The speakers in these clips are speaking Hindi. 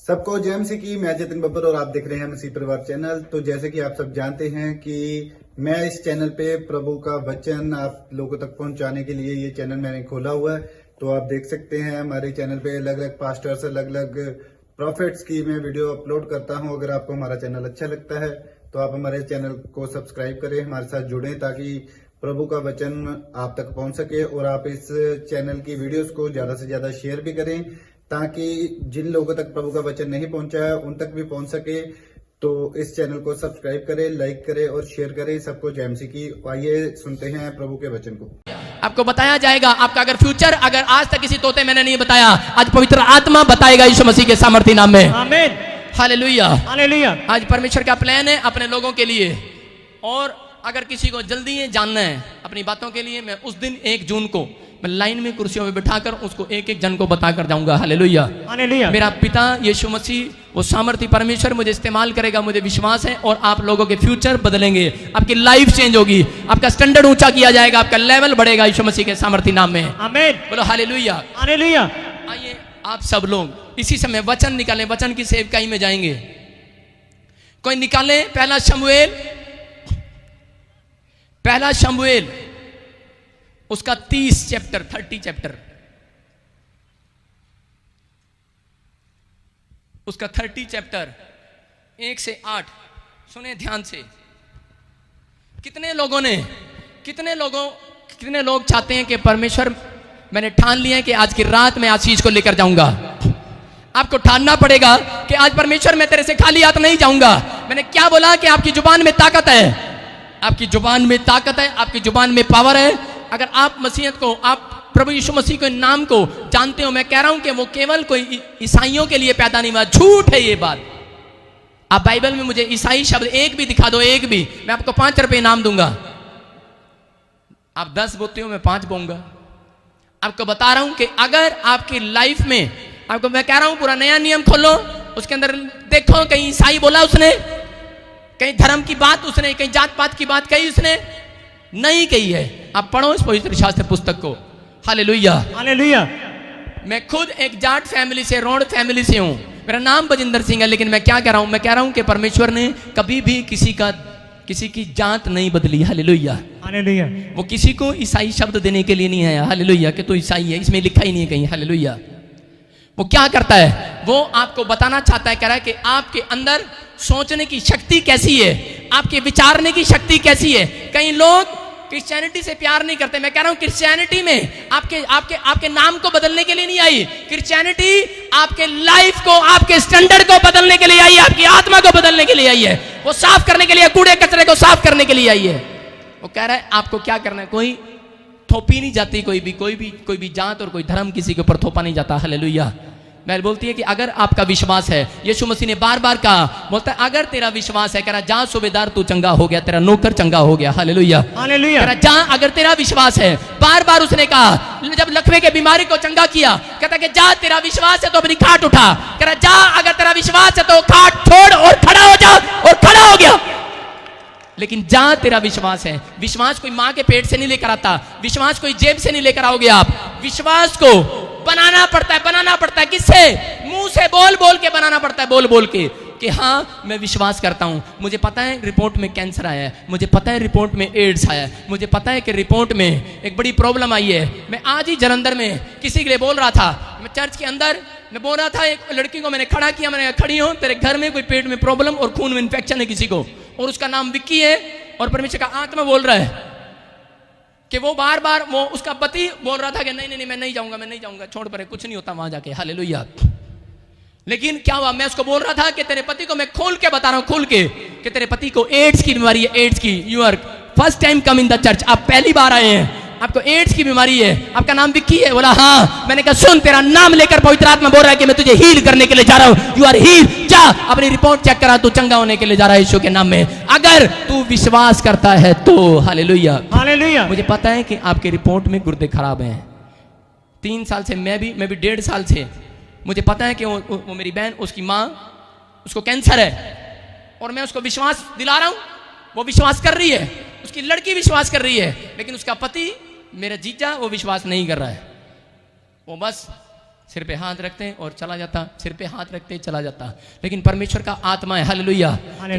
सबको जय मसीह की। मैं जतिन बब्बर और आप देख रहे हैं मसीह परिवार चैनल। तो जैसे कि आप सब जानते हैं कि मैं इस चैनल पे प्रभु का वचन आप लोगों तक पहुंचाने के लिए ये चैनल मैंने खोला हुआ है। तो आप देख सकते हैं हमारे चैनल पे अलग अलग पास्टर्स, अलग अलग प्रॉफिट्स की मैं वीडियो अपलोड करता हूं। अगर आपको हमारा चैनल अच्छा लगता है तो आप हमारे चैनल को सब्सक्राइब करें, हमारे साथ जुड़ें ताकि प्रभु का वचन आप तक पहुंच सके। और आप इस चैनल की वीडियोस को ज्यादा से ज्यादा शेयर भी करें ताकि जिन लोगों तक प्रभु का वचन नहीं पहुंचा है उन तक भी पहुंच सके। तो इस चैनल को सब्सक्राइब करें, लाइक करें और शेयर करें। सबको जय मसीह की। आइए सुनते हैं प्रभु के वचन को। आपको बताया जाएगा आपका अगर फ्यूचर अगर आज तक किसी तोते मैंने नहीं बताया, आज पवित्र आत्मा बताएगा यीशु मसीह के सामर्थ्य नाम में। आमीन, हालेलुया, हालेलुया। आज परमेश्वर का प्लान है अपने लोगों के लिए। और अगर किसी को जल्दी ये जानना है अपनी बातों के लिए, मैं उस दिन 1 जून को मैं लाइन में कुर्सियों में बिठाकर उसको एक एक जन को बताकर जाऊंगा। Hallelujah, hallelujah. मेरा पिता यीशु मसीह वो सामर्थी परमेश्वर मुझे इस्तेमाल करेगा, मुझे विश्वास है। और आप लोगों के फ्यूचर बदलेंगे, आपकी लाइफ चेंज होगी, आपका स्टैंडर्ड ऊंचा किया जाएगा, आपका लेवल बढ़ेगा यीशु मसीह के सामर्थी नाम में। आमीन, बोलो हालेलुया, हालेलुया। आइए आप सब लोग इसी समय वचन निकालें, वचन की सेवकाई में जाएंगे। कोई निकाले पहला शमूएल उसका 30 चैप्टर उसका 30 चैप्टर 1 से 8 सुने ध्यान से। कितने लोग चाहते हैं कि परमेश्वर, मैंने ठान लिया है कि आज की रात में आशीष को लेकर जाऊंगा। आपको ठानना पड़ेगा कि आज परमेश्वर मैं तेरे से खाली हाथ नहीं जाऊंगा। मैंने क्या बोला कि आपकी जुबान में ताकत है, आपकी जुबान में ताकत है, आपकी जुबान में पावर है। अगर आप मसीहत को, आप प्रभु यीशु मसीह के नाम को जानते हो, मैं कह रहा हूं कि वो केवल कोई ईसाइयों के लिए पैदा नहीं हुआ। झूठ है ये बात। आप बाइबल में मुझे ईसाई शब्द एक भी दिखा दो, एक भी, मैं आपको 5 रुपए इनाम दूंगा। आप 10 बोते हो, मैं 5 बोऊंगा। आपको बता रहा हूं कि अगर आपकी लाइफ में, आपको मैं कह रहा हूं पूरा नया नियम खोलो, उसके अंदर देखो कहीं ईसाई बोला उसने, कहीं धर्म की बात उसने, कहीं जात पात की बात कही उसने नहीं कही है। आप पढ़ो इस पवित्र शास्त्र पुस्तक को। Hallelujah, hallelujah. मैं खुद एक जाट फैमिली से, रोड फैमिली से हूं। मेरा नाम बजिंदर सिंह है, लेकिन मैं क्या कह रहा हूं, मैं कह रहा हूं कि परमेश्वर ने कभी भी किसी की जात नहीं बदली। Hallelujah, hallelujah. वो किसी को ईसाई शब्द देने के लिए नहीं आया। हालेलुया, कि तो ईसाई है, इसमें लिखा ही नहीं है कहीं। हालेलुया। वो क्या करता है, वो आपको बताना चाहता है, कह रहा है कि आपके अंदर सोचने की शक्ति कैसी है, आपके विचारने की शक्ति कैसी है। कई लोग क्रिश्चियनिटी से प्यार नहीं करते। मैं कह रहा हूं क्रिश्चियनिटी में आपके नाम को बदलने के लिए नहीं आई। क्रिश्चियनिटी आपके लाइफ को, आपके स्टैंडर्ड को बदलने के लिए आई है, आपकी आत्मा को बदलने के लिए आई है, वो साफ करने के लिए, कूड़े कचरे को साफ करने के लिए आई है। वो कह रहा है आपको क्या करना है। कोई थोपी नहीं जाती, कोई भी जात और कोई धर्म किसी के ऊपर थोपा नहीं जाता। हालेलुया। मैं बोलती है कि अगर आपका विश्वास है, यीशु मसीह ने बार बार कहा, बोलता है अगर तेरा विश्वास है, कह रहा जा सूबेदार तू चंगा हो गया, तेरा नौकर चंगा हो गया। Hallelujah, hallelujah. कह रहा जा, अगर तेरा विश्वास है, बार बार उसने कहा। जब लकवे के बीमारी को चंगा किया, कहता कि जा तेरा विश्वास है तो अपनी खाट उठा। कह रहा जा, अगर तेरा विश्वास है तो खाट छोड़ और खड़ा हो जा, और खड़ा हो गया। लेकिन जा तेरा विश्वास है। विश्वास कोई मां के पेट से नहीं लेकर आता, विश्वास कोई जेब से नहीं लेकर आओगे आप। विश्वास को बनाना पड़ता है किससे? मुंह से बोल के बनाना पड़ता है, बोल के कि हाँ मैं विश्वास करता हूं। मुझे पता है रिपोर्ट में कैंसर आया है, मुझे पता है रिपोर्ट में एड्स आया है, मुझे पता है कि रिपोर्ट में एक बड़ी प्रॉब्लम आई है। मैं आज ही जलंधर में किसी के लिए बोल रहा था, मैं चर्च के अंदर मैं बोल रहा था, एक लड़की को मैंने खड़ा किया, मैंने खड़ी हो, तेरे घर में कोई पेट में प्रॉब्लम और खून में इन्फेक्शन है किसी को, और उसका नाम विक्की है, और परमेश्वर का आत्मा बोल रहा है कि वो बार बार, वो उसका पति बोल रहा था कि नहीं मैं नहीं जाऊंगा, छोड़ परे, कुछ नहीं होता वहां जाके। हालेलुया। लेकिन क्या हुआ, मैं उसको बोल रहा था कि तेरे पति को, मैं खोल के बता रहा हूं, खोल के, कि तेरे पति को एड्स की बीमारी है, एड्स की। You are first time come in the church, आप पहली बार आए हैं, आपको एड्स की बीमारी है, आपका नाम विक्की है। बोला हाँ। मैंने कहा सुन, तेरा नाम लेकर पवित्र आत्मा बोल रहा है कि मैं तुझे हील करने के लिए जा रहा हूं। यू आर हील, जा अपनी रिपोर्ट चेक करा, तू चंगा होने के लिए जा रहा है यीशु के नाम में, अगर तू विश्वास करता है तो। Hallelujah, hallelujah. मुझे पता है कि आपके रिपोर्ट में गुर्दे खराब हैं। 3 साल से, मैं भी 1.5 साल से, मुझे पता है कि वो मेरी बहन, उसकी माँ, उसको कैंसर है, और मैं उसको विश्वास दिला रहा हूं, वो विश्वास कर रही है, उसकी लड़की विश्वास कर रही है, लेकिन उसका पति, मेरा जीजा, वो विश्वास नहीं कर रहा है। वो बस सिर पे हाथ रखते और चला जाता, सिर पे हाथ रखते चला जाता। लेकिन परमेश्वर का आत्मा है, हालेलुया।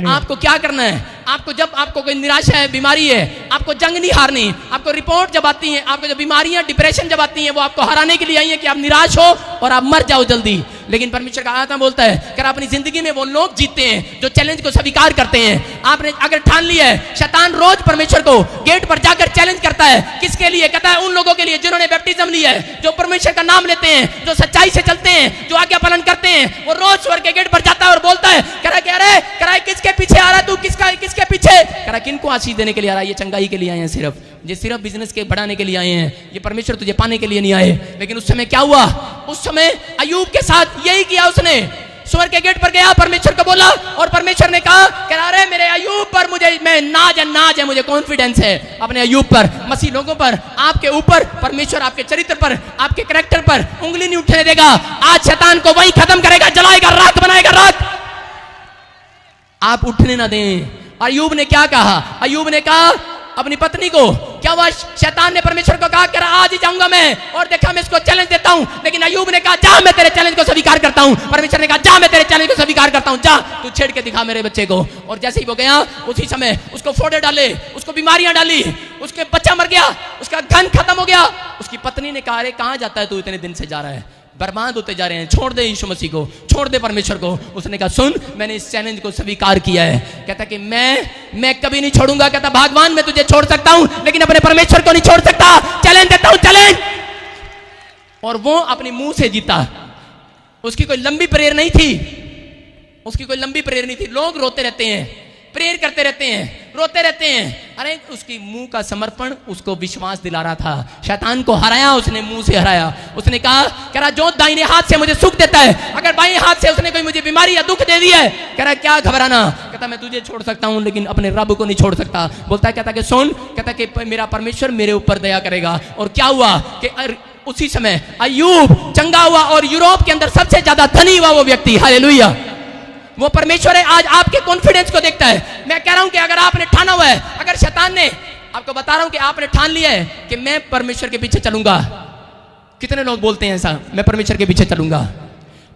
आपको क्या करना है? आपको जब आपको कोई निराशा है, बीमारी है, आपको जंग नहीं हारनी। आपको रिपोर्ट जब आती है, आपको जब बीमारियां, डिप्रेशन जब आती हैं, वो आपको हराने के लिए आई है कि आप निराश हो और आप मर जाओ जल्दी। लेकिन परमेश्वर का आत्मा बोलता है कि अपनी जिंदगी में वो लोग जीतते हैं जो चैलेंज को स्वीकार करते हैं। आपने अगर ठान लिया है, शैतान रोज परमेश्वर को गेट पर जाकर चैलेंज करता है। किसके लिए? कहता है उन लोगों के लिए जिन्होंने बैप्टिज्म लिया है, जो परमेश्वर का नाम लेते हैं, जो सच्चाई से चलते हैं, जो आज्ञा पालन करते हैं। वो रोज स्वर्ग के गेट पर जाता है और बोलता है, कह रहा है किसके पीछे आ रहा तू? किसके पीछे? कह रहा किनको आशीष देने के लिए आ रहा है? ये चंगाई के लिए आए हैं, सिर्फ बिजनेस के बढ़ाने के लिए आए हैं। ये परमेश्वर तुझे पाने के लिए नहीं आए। लेकिन उस समय क्या हुआ? उस समय अय्यूब के साथ यही किया उसने। स्वर्ग के गेट पर गया, परमेश्वर को बोला और परमेश्वर ने कहा, कह रहा मेरे अय्यूब पर मुझे नाज है, मुझे कॉन्फिडेंस है अपने अय्यूब पर, मसीह लोगों पर, आपके ऊपर। परमेश्वर आपके चरित्र पर, आपके कैरेक्टर पर उंगली नहीं उठने देगा। आज शैतान को वही खत्म करेगा, जलाएगा, राख बनाएगा, राख। आप उठने ना दें। अय्यूब ने क्या कहा? अय्यूब ने कहा अपनी पत्नी को, क्या हुआ? शैतान ने परमेश्वर को कहा कि आज ही जाऊंगा मैं और देखा मैं इसको चैलेंज देता हूं। लेकिन अय्यूब ने कहा जा, मैं तेरे चैलेंज को स्वीकार करता हूं। परमेश्वर ने कहा जा, मैं तेरे चैलेंज को स्वीकार करता हूं, जा तू छेड़ के दिखा मेरे बच्चे को। और जैसे ही वो गया, उसी समय उसको फोड़े डाले, उसको बीमारियां डाली, उसके बच्चा मर गया, उसका धन खत्म हो गया। उसकी पत्नी ने कहा, अरे कहां जाता है तू? इतने दिन से जा रहा है, बर्बाद होते जा रहे हैं, छोड़ दे यीशु मसीह को, छोड़ दे परमेश्वर को। उसने कहा सुन, मैंने इस चैलेंज को स्वीकार किया है। कहता कि मैं कभी नहीं छोड़ूंगा। कहता भगवान मैं तुझे छोड़ सकता हूं लेकिन अपने परमेश्वर को नहीं छोड़ सकता। चैलेंज देता हूं, चैलेंज। और वो अपने मुंह से जीता। उसकी कोई लंबी प्रेयर नहीं थी, उसकी कोई लंबी प्रेयर नहीं थी। लोग रोते रहते हैं, प्रेयर करते रहते हैं, रोते रहते हैं। अरे उसकी मुंह का समर्पण उसको विश्वास दिला रहा था। शैतान को हराया उसने, मुंह से हराया। उसने कहा, कह रहा जो दाहिने हाथ से मुझे सुख देता है, अगर बाएं हाथ से उसने कोई मुझे बीमारी या दुख दे दी है, कह रहा क्या घबराना। कहता मैं तुझे छोड़ सकता हूं लेकिन अपने रब को नहीं छोड़ सकता। बोलता है, कहता कि सुन, कहता कि मेरा परमेश्वर मेरे ऊपर दया करेगा। और क्या हुआ कि उसी समय अय्यूब चंगा हुआ और यूरोप के अंदर सबसे ज्यादा धनी हुआ वो व्यक्ति। हालेलुया। वो परमेश्वर है, आज आपके कॉन्फिडेंस को देखता है। मैं कह रहा हूं कि अगर आपने ठाना हुआ है, अगर शैतान ने, आपको बता रहा हूं कि आपने ठान लिया है कि मैं परमेश्वर के पीछे चलूंगा। कितने लोग बोलते हैं ऐसा, मैं परमेश्वर के पीछे चलूंगा,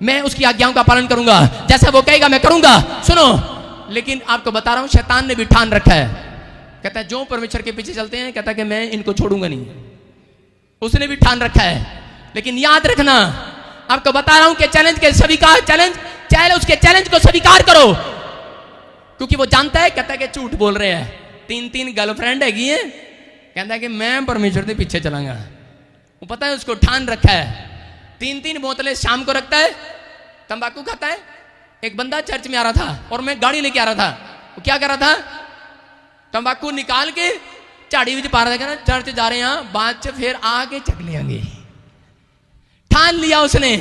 मैं उसकी आज्ञाओं का पालन करूंगा, जैसा वो कहेगा मैं करूंगा। सुनो, लेकिन आपको बता रहा हूं शैतान ने भी ठान रखा है। कहता है जो परमेश्वर के पीछे चलते हैं, कहता है कि मैं इनको छोड़ूंगा नहीं। उसने भी ठान रखा है। लेकिन याद रखना, आपको बता रहा हूं कि चैलेंज के स्वीकार, उसके चैलेंज को स्वीकार करो। क्योंकि वो जानता है, कहता है कि झूठ बोल रहे हैं, 3 गर्लफ्रेंड हैगी है, कहता है कि मैं परमेश्वर के पीछे चलाऊंगा। वो पता है, उसको ठान रखा है। 3 बोतलें शाम को रखता है, तंबाकू खाता है। एक बंदा चर्च में आ रहा था और मैं गाड़ी लेके आ रहा था। वो क्या कर रहा था? तंबाकू निकाल के झाड़ी विच पा रहा था। चर्च जा रहे हैं, बाद च फिर आके चक लेंगे। ठान लिया उसने,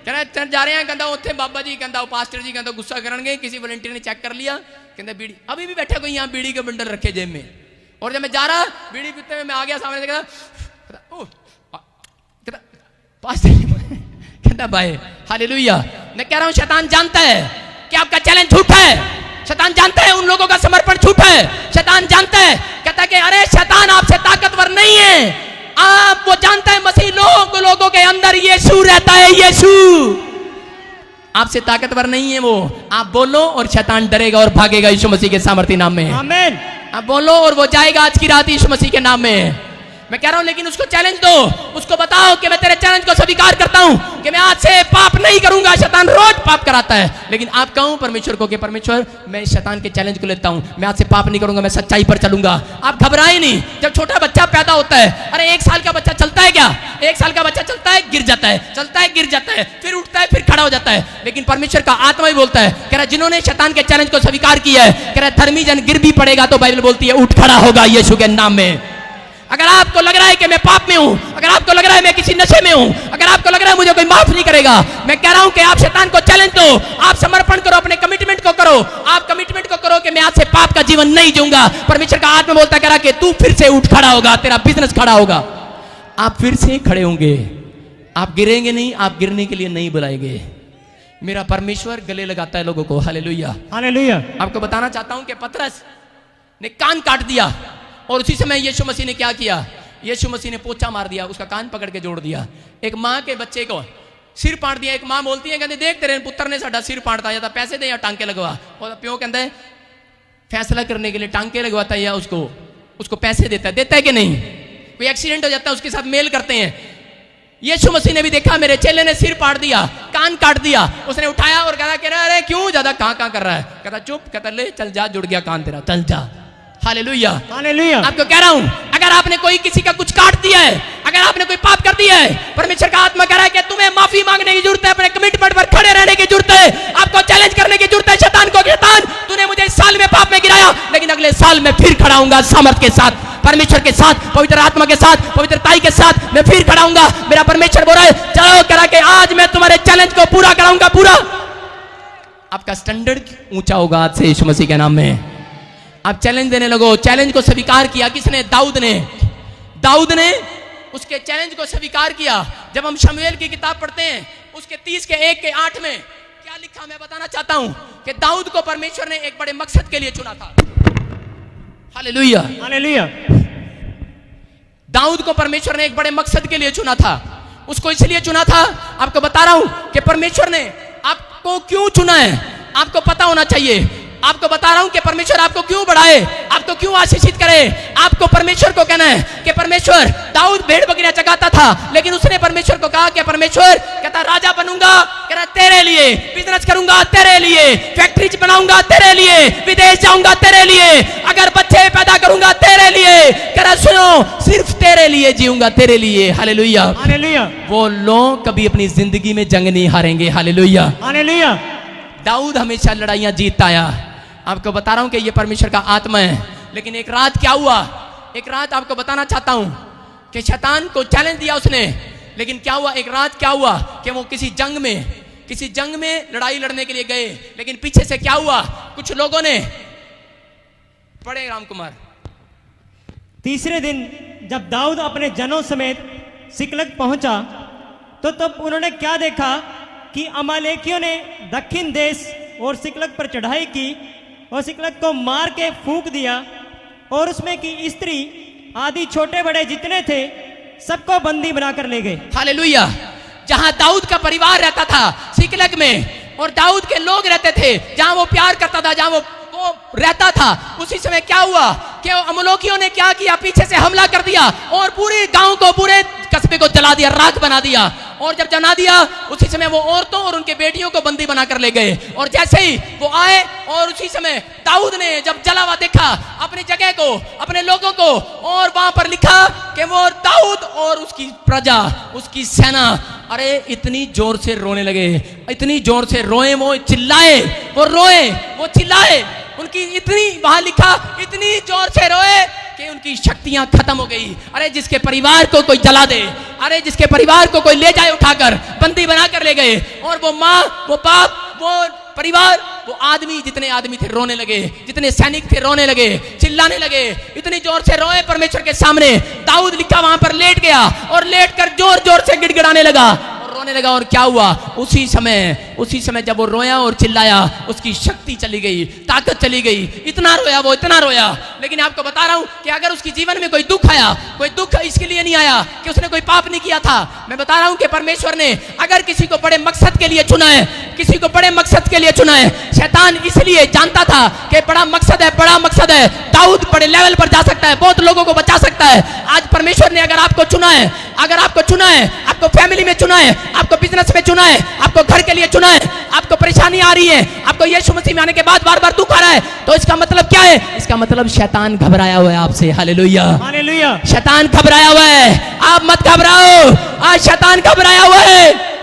कहना चर्च जा रहे हैं, कहता उत्थे बाबा जी, कहता पास्टर जी, कहता गुस्सा करेंगे। किसी वॉलंटियर ने चेक कर लिया, कहता बीड़ी, अभी भी बैठा कोई यहाँ बीड़ी के बंडल रखे जेब में। और जब मैं जा रहा बीड़ी पीते में, मैं आ गया सामने से, कहता पास्टर जी, कहता भाई हालेलुया। मैं कह रहा हूं शैतान जानता है कि आपका चैलेंज झूठा है। शैतान जानता है उन लोगों का समर्पण झूठा है। शैतान जानता है, कहता है कि अरे शैतान आपसे ताकतवर नहीं है। आप, वो जानता है मसीह लोगों के अंदर यीशु रहता है। यीशु आपसे ताकतवर नहीं है वो। आप बोलो और शैतान डरेगा और भागेगा यीशु मसीह के सामर्थ्य नाम में। आमीन। आप बोलो और वो जाएगा आज की रात यीशु मसीह के नाम में। मैं कह रहा हूं, लेकिन उसको चैलेंज दो, उसको बताओ कि मैं तेरे चैलेंज को स्वीकार करता हूं कि मैं आज से पाप नहीं करूंगा। शैतान रोज पाप कराता है, लेकिन आप कहूं परमेश्वर को कि परमेश्वर मैं इस शैतान के चैलेंज को लेता हूं, मैं आज से पाप नहीं करूंगा, मैं सच्चाई पर चलूंगा। आप घबराए नहीं। जब छोटा बच्चा पैदा होता है, अरे 1 साल का बच्चा चलता है क्या? 1 साल का बच्चा चलता है, गिर जाता है, चलता है, गिर जाता है, फिर उठता है, फिर खड़ा हो जाता है। लेकिन परमेश्वर का आत्मा ही बोलता है, कह रहा जिन्होंने शैतान के चैलेंज को स्वीकार किया है, कह रहा धर्मी जन गिर भी पड़ेगा तो बाइबल बोलती है उठ खड़ा होगा यीशु के नाम में। अगर आपको लग रहा है कि मैं पाप में हूं, अगर आपको लग रहा है मैं किसी नशे में हूं, अगर आपको लग रहा है मुझे कोई माफ नहीं करेगा, मैं कह रहा हूं कि आप शैतान को चैलेंज दो, आप समर्पण करो, अपने कमिटमेंट को करो। आप कमिटमेंट को करो कि मैं आज से पाप का जीवन नहीं जीऊंगा। परमेश्वर का आत्मा बोलता कह रहा कि तू फिर से उठ खड़ा होगा, तेरा बिजनेस खड़ा होगा, आप फिर से खड़े होंगे, आप गिरेंगे नहीं, आप गिरने के लिए नहीं बुलाएंगे। मेरा परमेश्वर गले लगाता है लोगों को। Hallelujah, hallelujah. आपको बताना चाहता हूं कि पतरस ने कान काट दिया और उसी समय यीशु मसीह ने क्या किया? यीशु मसीह ने पोछा मार दिया, उसका कान पकड़ के जोड़ दिया। एक माँ के बच्चे को सिर पाड़ दिया। एक मां बोलती है, कहते देख तेरे पुत्र ने साडा सिर पाड़ता, या तो पैसे दे या टांके लगवा। और प्यो कहता है फैसला करने के लिए टांके लगवाता है या उसको पैसे देता है कि नहीं। कोई एक्सीडेंट हो जाता है उसके साथ मेल करते हैं। यीशु मसीह ने भी देखा, मेरे चेले ने सिर पाड़ दिया, कान काट दिया, उसने उठाया और कहा अरे क्यों ज्यादा कहां कर रहा है। कहता चुप, कहता ले चल जा, जुड़ गया कान तेरा, चल जा। Hallelujah, hallelujah. आपको कह रहा हूं, अगर आपने कोई किसी का कुछ काट दिया है, अगर आपने कोई पाप कर दिया है, परमेश्वर का आत्मा कह रहा है कि तुम्हें माफी मांगने की जरूरत है, अपने कमिटमेंट पर खड़े रहने की जरूरत है, आपको चैलेंज करने की जरूरत है शैतान को। शैतान तूने मुझे इस साल में पाप में गिराया, लेकिन अगले साल में फिर खड़ा हूंगा सामर्थ के साथ, परमेश्वर के साथ, पवित्र आत्मा के साथ, पवित्रताई के साथ मैं फिर खड़ा हूंगा। मेरा परमेश्वर बोल रहा है चलो करा के आज मैं तुम्हारे चैलेंज को पूरा कराऊंगा, पूरा। आपका स्टैंडर्ड ऊंचा होगा आज से यीशु मसीह के नाम में। आप चैलेंज देने लगो। चैलेंज को स्वीकार किया किसने? दाऊद ने उसके चैलेंज को स्वीकार किया। जब हम शमूएल की किताब पढ़ते हैं उसके 30 के 1 के 8 में क्या लिखा मैं बताना चाहता हूं कि दाऊद को परमेश्वर ने एक बड़े मकसद के लिए चुना था। Hallelujah, hallelujah. दाऊद को परमेश्वर ने एक बड़े मकसद के लिए चुना था। उसको इसलिए चुना था, आपको बता रहा हूं कि परमेश्वर ने आपको क्यों चुना है, आपको पता होना चाहिए। आपको बता रहा हूं कि परमेश्वर आपको क्यों बढ़ाए, आपको क्यों आशीषित करे। आपको परमेश्वर को कहना है कि परमेश्वर, दाऊद भेड़ बकरियां चगाता था, लेकिन उसने परमेश्वर को कहा कि परमेश्वर, कहता राजा बनूंगा, कहता तेरे लिए, बिजनेस करूंगा तेरे लिए, फैक्ट्री बनाऊंगा तेरे लिए, विदेश जाऊंगा तेरे लिए, अगर बच्चे पैदा करूंगा तेरे लिए, कहता सुनो सिर्फ तेरे लिए जीऊंगा, तेरे लिए। Hallelujah, hallelujah. वो लोग कभी अपनी जिंदगी में जंग नहीं हारेंगे। Hallelujah, hallelujah. दाऊद हमेशा लड़ाइयां जीतता आया। आपको बता रहा हूं कि ये परमेश्वर का आत्मा है। लेकिन एक रात क्या हुआ, एक रात आपको बताना चाहता हूं कि शैतान को चैलेंज दिया उसने, लेकिन क्या हुआ, एक रात क्या हुआ कि वो किसी जंग में लड़ाई लड़ने के लिए गए, लेकिन पीछे से क्या हुआ, कुछ लोगों ने पढ़े राम कुमार। तीसरे दिन जब दाऊद अपने जनों समेत सिकलग पहुंचा तो तब उन्होंने क्या देखा कि अमालेकियों ने दक्षिण देश और सिकलग पर चढ़ाई की और सिकलग को मार के फूंक दिया और उसमें की स्त्री आदि छोटे बड़े जितने थे सबको बंदी बनाकर ले गए। हालेलुया। जहां दाऊद का परिवार रहता था सिकलग में, और दाऊद के लोग रहते थे, जहां वो प्यार करता था, जहां वो रहता था, उसी समय क्या हुआ कि अमलोकियों ने क्या किया, पीछे से हमला कर दिया और पूरे गांव को, पूरे कस्बे को जला दिया, राख बना दिया। और जब जला दिया उसी समय वो औरतों और उनके बेटियों को बंदी बनाकर ले गए। और जैसे ही वो आए और उसी समय दाऊद ने जब जला हुआ देखा अपनी जगह को, अपने लोगों को, और वहां पर लिखा कि वो दाऊद और उसकी प्रजा, उसकी सेना, अरे इतनी जोर से रोने लगे, इतनी जोर से रोए, वो चिल्लाए, वो रोए, वो चिल्लाए, उनकी इतनी, वहां लिखा इतनी जोर से रोए कि उनकी शक्तियां खत्म हो गई। अरे जिसके परिवार को कोई जला दे, अरे जिसके परिवार को कोई ले जाए उठाकर, बंदी बनाकर ले गए, और वो माँ, वो बाप, वो परिवार, वो आदमी, जितने आदमी थे रोने लगे, जितने सैनिक थे रोने लगे, चिल्लाने लगे, इतनी जोर से रोए परमेश्वर के सामने। दाऊद लिखा वहां पर लेट गया और लेट कर जोर जोर से गिड़गिड़ाने लगा और रोने लगा। और क्या हुआ, उसी समय जब वो रोया और चिल्लाया, उसकी शक्ति चली गई, ताकत चली गई, इतना रोया वो, इतना रोया। लेकिन आपको बता रहा हूं कि अगर उसके जीवन में कोई दुख आया, कोई दुख इसके लिए नहीं आया कि उसने कोई पाप नहीं किया था। मैं बता रहा हूं कि परमेश्वर ने अगर किसी को बड़े मकसद के लिए चुना है, किसी को बड़े मकसद के लिए चुना है। शैतान इसलिए जानता था कि बड़ा मकसद है, बड़ा मकसद है, दाऊद बड़े लेवल पर जा सकता है, बहुत लोगों को बचा सकता है। आज परमेश्वर ने अगर आपको चुना है, अगर आपको चुना है, आपको फैमिली में चुना है, आपको बिजनेस में चुना है, आपको घर के लिए चुना है, आपको परेशानी आ रही है, आपको यीशु मसीह में आने के बाद बार बार दुख आ रहा है, तो इसका मतलब क्या है? इसका मतलब शैतान घबराया हुआ है आपसे। Hallelujah, hallelujah. शैतान घबराया हुआ है, आप मत घबराओ। आज शैतान घबराया हुआ है,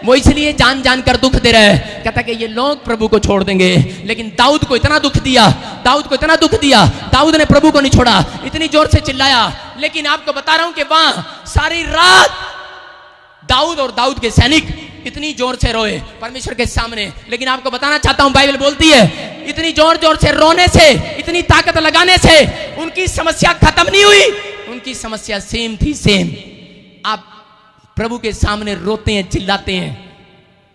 वो इसलिए जान जान कर दुख दे रहा है। कहता कि ये लोग प्रभु को छोड़ देंगे, लेकिन दाऊद को इतना दुख दिया, दाऊद को इतना दुख दिया, दाऊद ने प्रभु को नहीं छोड़ा, इतनी जोर से चिल्लाया। लेकिन आपको बता रहा हूं कि वहां सारी रात दाऊद और दाऊद के सैनिक इतनी जोर से रोए परमेश्वर के सामने। लेकिन आपको बताना चाहता हूं, बाइबल बोलती है इतनी जोर जोर से रोने से, इतनी ताकत लगाने से उनकी समस्या खत्म नहीं हुई, उनकी समस्या सेम थी, सेम। आप प्रभु के सामने रोते हैं, चिल्लाते हैं,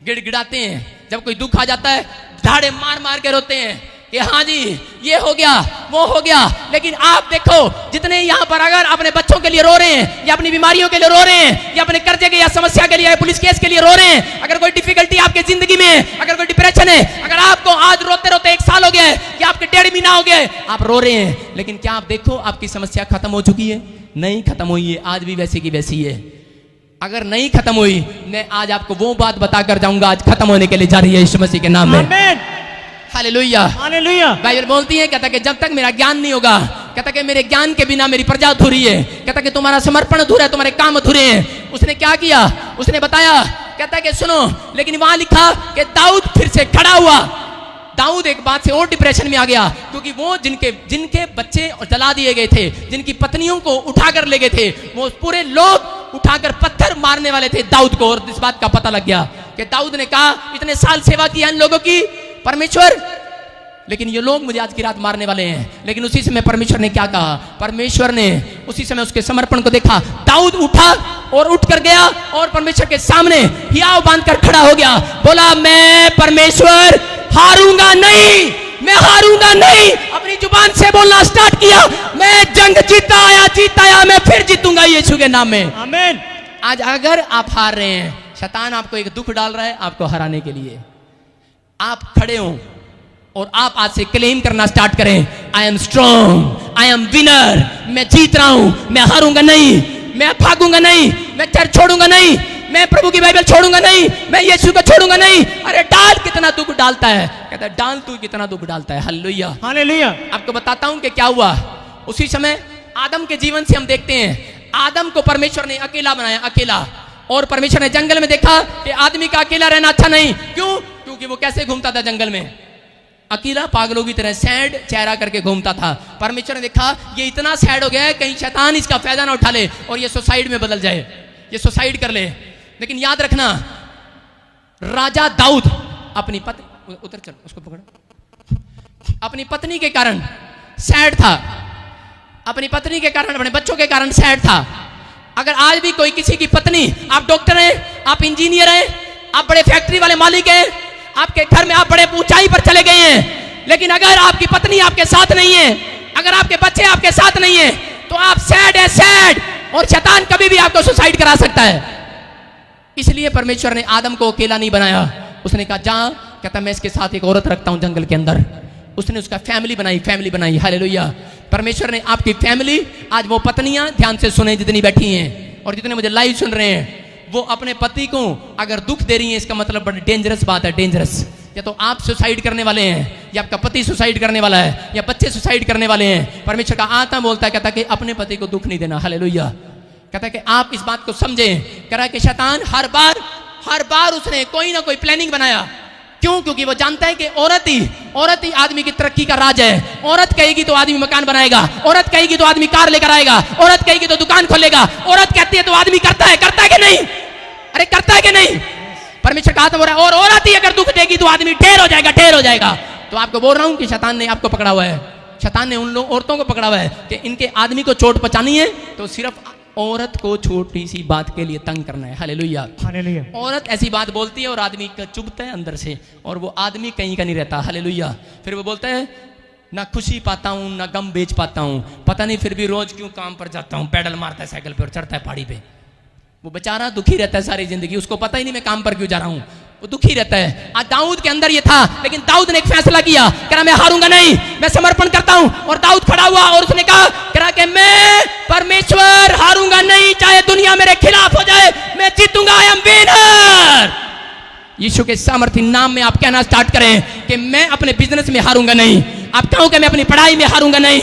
गिड़गिड़ाते हैं, जब कोई दुख आ जाता है धाड़े मार मार के रोते हैं, कि हाँ जी ये हो गया वो हो गया, लेकिन आप देखो जितने यहाँ पर अगर अपने बच्चों के लिए रो रहे हैं या अपनी बीमारियों के लिए रो रहे हैं या अपने कर्जे के या समस्या के लिए या पुलिस केस के लिए रो रहे हैं, अगर कोई डिफिकल्टी आपके जिंदगी में है, अगर कोई डिप्रेशन है, अगर आपको आज रोते रोते 1 साल हो गया है या आपके 1.5 महीना हो गया है, आप रो रहे हैं, लेकिन क्या आप देखो आपकी समस्या खत्म हो चुकी है? नहीं खत्म हुई है, आज भी वैसी की वैसी है। अगर नहीं खत्म हुई, मैं आज आपको वो बात बताकर जाऊंगा आज खत्म होने के लिए जा रही है यीशु मसीह के नाम में। आमीन, हालेलुया, हालेलुया। बाइबल बोलती है, कहता कि जब तक मेरा ज्ञान नहीं होगा, कहता कि मेरे ज्ञान के बिना मेरी प्रजा अधूरी है, कहता कि तुम्हारा समर्पण अधूरा है, तुम्हारे काम अधूरे हैं। उसने क्या किया? उसने बताया, कहता कि सुनो, लेकिन वहां लिखा कि दाऊद फिर से खड़ा हुआ। दाऊद एक बात से और डिप्रेशन में आ गया, क्योंकि वो जिनके बच्चे जला दिए गए थे, जिनकी पत्नियों को उठाकर ले गए थे, वो पूरे लोग उठाकर पत्थर मारने वाले थे दाऊद को। और इस बात का पता लग गया कि दाऊद ने कहा, इतने साल सेवा की इन लोगों की परमेश्वर, लेकिन ये लोग मुझे आज की रात मारने वाले हैं। लेकिन उसी समय परमेश्वर ने क्या कहा? परमेश्वर ने उसी समय उसके समर्पण को देखा। दाऊद उठा और उठकर गया और परमेश्वर के सामने हियाव बांधकर खड़ा हो गया। बोला, मैं परमेश्वर हारूंगा नहीं, मैं हारूंगा नहीं। अपनी जुबान से बोलना स्टार्ट किया, मैं जंग जीता आया, मैं फिर जीतूंगा यीशु के नाम में। आमीन। आज अगर आप हार रहे हैं, शैतान आपको एक दुख डाल रहा है आपको हराने के लिए, आप खड़े हो और आप आज से क्लेम करना स्टार्ट करें, I am strong, I am winner, मैं जीत रहा हूं, मैं हारूंगा नहीं, मैं भागूंगा नहीं, मैं चर्च छोड़ूंगा नहीं, मैं प्रभु की बाइबल छोड़ूंगा नहीं, मैं यीशु को छोड़ूंगा नहीं। अरे डाल कितना दुख डालता है, कहता है डाल तू कितना दुख डालता है। Hallelujah, hallelujah. आपको बताता हूं कि क्या हुआ। उसी समय आदम के जीवन से हम देखते हैं, आदम को परमेश्वर ने अकेला बनाया, अकेला। और परमेश्वर ने जंगल में देखा कि आदमी का अकेला रहना अच्छा नहीं। क्यों? क्योंकि वो कैसे घूमता था जंगल में, अकेला, पागलों की तरह सैड चेहरा करके घूमता था। परमेश्वर ने देखा ये इतना सैड हो गया है, कहीं शैतान इसका फायदा ना उठा ले और ये सुसाइड में बदल जाए, ये सुसाइड कर ले। लेकिन याद रखना, राजा दाऊद अपनी पत्नी, उधर चल उसको पकड़, अपनी पत्नी के कारण सैड था, अपनी पत्नी के कारण, अपने बच्चों के कारण सैड था। अगर आज भी कोई किसी की पत्नी, आप डॉक्टर हैं, आप इंजीनियर हैं, आप बड़े फैक्ट्री वाले मालिक हैं, आपके घर में आप बड़े ऊंचाई पर चले गए हैं, लेकिन अगर आपकी पत्नी आपके साथ नहीं है, अगर आपके बच्चे आपके साथ नहीं है, तो आप सैड है, सैड। और शैतान कभी भी आपको सुसाइड करा सकता है। इसलिए परमेश्वर ने आदम को अकेला नहीं बनाया। उसने कहा जा, कहता मैं इसके साथ एक औरत रखता हूं जंगल के अंदर। उसने उसका फैमिली बनाई। हालेलुया। परमेश्वर ने आपकी फैमिली, आज वो पत्नियां ध्यान से सुने जितनी बैठी हैं और जितने मुझे लाइव सुन रहे हैं, वो अपने पति को अगर दुख दे रही हैं, इसका मतलब बड़ी डेंजरस बात है, डेंजरस। या तो आप सुसाइड करने वाले हैं, या आपका पति सुसाइड करने वाला है, या बच्चे सुसाइड करने वाले हैं। परमेश्वर का आत्मा बोलता है, कहता कि अपने पति को दुख नहीं देना। हालेलुया। कहता है कि आप इस बात को समझें। कह रहा है कि शैतान हर बार उसने कोई ना कोई प्लानिंग बनाया। क्यों? क्योंकि वो जानता है कि औरत ही आदमी की तरक्की का राज है। औरत कहेगी तो आदमी मकान बनाएगा, औरत कहेगी तो आदमी कार लेकर आएगा, औरत कहेगी तो दुकान खोलेगा, औरत कहती है तो आदमी करता है कि नहीं? अरे करता है कि नहीं? परमेश्वर का आत्मा बोल रहा है, और औरत ही अगर दुख देगी तो आदमी ढेर हो जाएगा। तो आपको बोल रहा हूं कि शैतान ने आपको पकड़ा हुआ है, शैतान ने उन औरतों को पकड़ा हुआ है कि इनके आदमी को चोट पहुंचानी है तो सिर्फ औरत को छोटी सी बात के लिए तंग करना है। Hallelujah, hallelujah. औरत ऐसी बात बोलती है और आदमी का चुभता है अंदर से, और वो आदमी कहीं का नहीं रहता। हालेलुया। फिर वो बोलता है ना खुशी पाता हूं ना गम बेच पाता हूं, पता नहीं फिर भी रोज क्यों काम पर जाता हूं। पैडल मारता है साइकिल पे और चढ़ता है पहाड़ी पे। वो बेचारा दुखी रहता है सारी जिंदगी, उसको पता ही नहीं मैं काम पर क्यों जा रहा हूं, वो दुखी रहता है। आज दाऊद के अंदर ये था, लेकिन दाऊद ने एक फैसला किया, कह रहा मैं हारूंगा नहीं, मैं समर्पण करता हूं। और दाऊद खड़ा हुआ और उसने कहा, कह रहा कि मैं परमेश्वर हारूंगा नहीं, चाहे दुनिया मेरे खिलाफ हो जाए, मैं जीतूंगा। I am winner. यीशु के सामर्थ्य नाम में आप कहना स्टार्ट करें कि मैं अपने बिजनेस में हारूंगा नहीं। आप कहो कि मैं अपनी पढ़ाई में हारूंगा नहीं,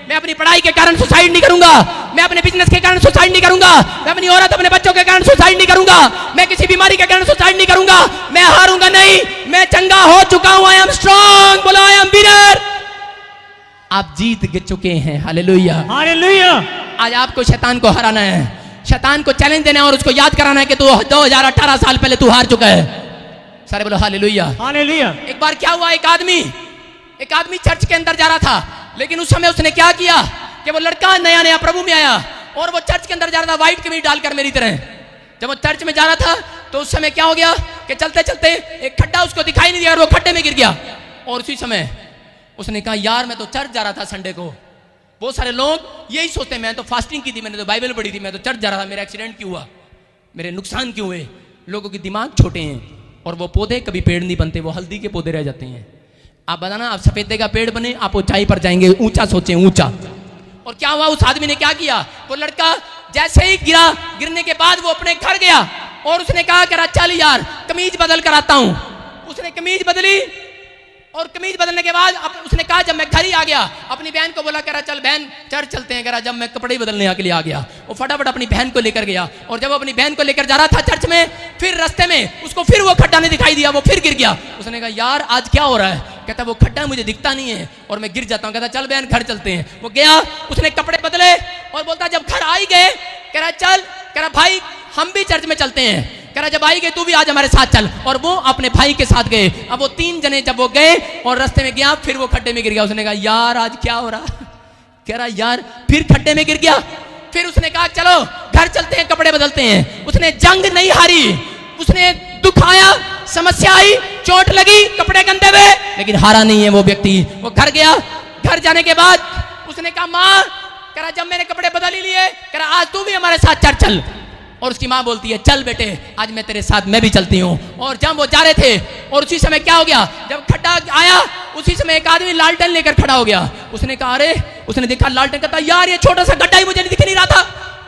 मैं अपनी पढ़ाई के कारण सुसाइड नहीं करूंगा, मैं अपने बिजनेस के कारण सुसाइड नहीं करूंगा, मैं अपनी औरत अपने बच्चों के कारण सुसाइड नहीं करूंगा, मैं किसी बीमारी के कारण सुसाइड नहीं करूंगा, मैं हारूंगा नहीं, मैं चंगा हो चुका हूं। I am strong. बोलो आई एम विनर। आप जीत चुके हैं। Hallelujah, hallelujah. आज आपको शैतान को हराना है, शैतान को चैलेंज देना है और उसको याद कराना है कि तू 2018 साल पहले तू हार चुका है। सारे बोलो हालेलुया, हालेलुया। एक बार क्या हुआ, एक आदमी चर्च के अंदर जा रहा था, लेकिन उस समय उसने क्या किया कि वो लड़का नया प्रभु में आया और वो चर्च के अंदर जा रहा था व्हाइट कमीज डालकर मेरी तरह। जब वो चर्च में जा रहा था तो उस समय क्या हो गया कि चलते चलते एक खड्डा उसको दिखाई नहीं दिया और वो खड्डे में गिर गया। और उसी समय उसने कहा यार मैं तो चर्च जा रहा था संडे को। बहुत सारे लोग यही सोचते हैं मैं तो फास्टिंग की थी, मैंने तो बाइबल पढ़ी थी, मैं तो चर्च जा रहा था, मेरा एक्सीडेंट क्यों हुआ, मेरे नुकसान क्यों हुए। लोगों के दिमाग छोटे हैं और वो पौधे कभी पेड़ नहीं बनते, वो हल्दी के पौधे रह जाते हैं। आप बताना, आप सफेदे का पेड़ बने, आप ऊंचाई पर जाएंगे, ऊंचा सोचें, ऊंचा। और क्या हुआ, उस आदमी ने क्या किया, वो लड़का जैसे ही गिरा, गिरने के बाद वो अपने घर गया और उसने कहा कि चल यार कमीज बदल कर आता हूं। उसने कमीज बदली और कमीज बदलने के बाद उसने कहा जब मैं घर ही आ गया, अपनी बहन को बोला, कह रहा चल बहन चर्च चलते हैं। कह रहा जब मैं कपड़े बदलने के लिए आ गया, वो फटाफट अपनी बहन को लेकर गया और जब अपनी बहन को लेकर जा रहा था चर्च में, फिर रास्ते में उसको फिर वो खड्डा नहीं दिखाई दिया, वो फिर गिर गया। उसने कहा यार आज क्या हो रहा है। कहता वो खड्डा मुझे दिखता नहीं है और मैं गिर जाता हूँ। कहता चल बहन घर चलते हैं। वो गया, उसने कपड़े बदले और बोलता जब घर आ ही गए, कह रहा चल, कह रहा भाई हम भी चर्च में चलते हैं। कह रहा जब आई गए तू भी आज हमारे साथ चल। और वो अपने भाई के साथ गए। अब वो 3 जने जब वो गए और रास्ते में गया, फिर वो खड्डे में गिर गया। उसने कहा यार आज क्या हो रहा। कह रहा यार फिर खड्डे में गिर गया। फिर उसने कहा चलो घर चलते हैं, कपड़े बदलते हैं। उसने जंग नहीं हारी, उसने दुख आया, समस्या आई, चोट लगी, कपड़े गंदे हुए, लेकिन हारा नहीं है वो व्यक्ति। वो घर गया, घर जाने के बाद उसने कहा माँ, कह रहा जब मैंने कपड़े बदल ही लिए, कह रहा आज तू भी हमारे साथ चर्च चल। और उसकी माँ बोलती है चल बेटे आज मैं तेरे साथ मैं भी चलती हूँ। और जब वो जा रहे थे और उसी समय क्या हो गया, जब खड्डा आया उसी समय एक आदमी लालटेन लेकर खड़ा हो गया। उसने कहा अरे, उसने देखा लालटेन, कहता यार ये छोटा सा गड्ढा ही मुझे दिख नहीं रहा था।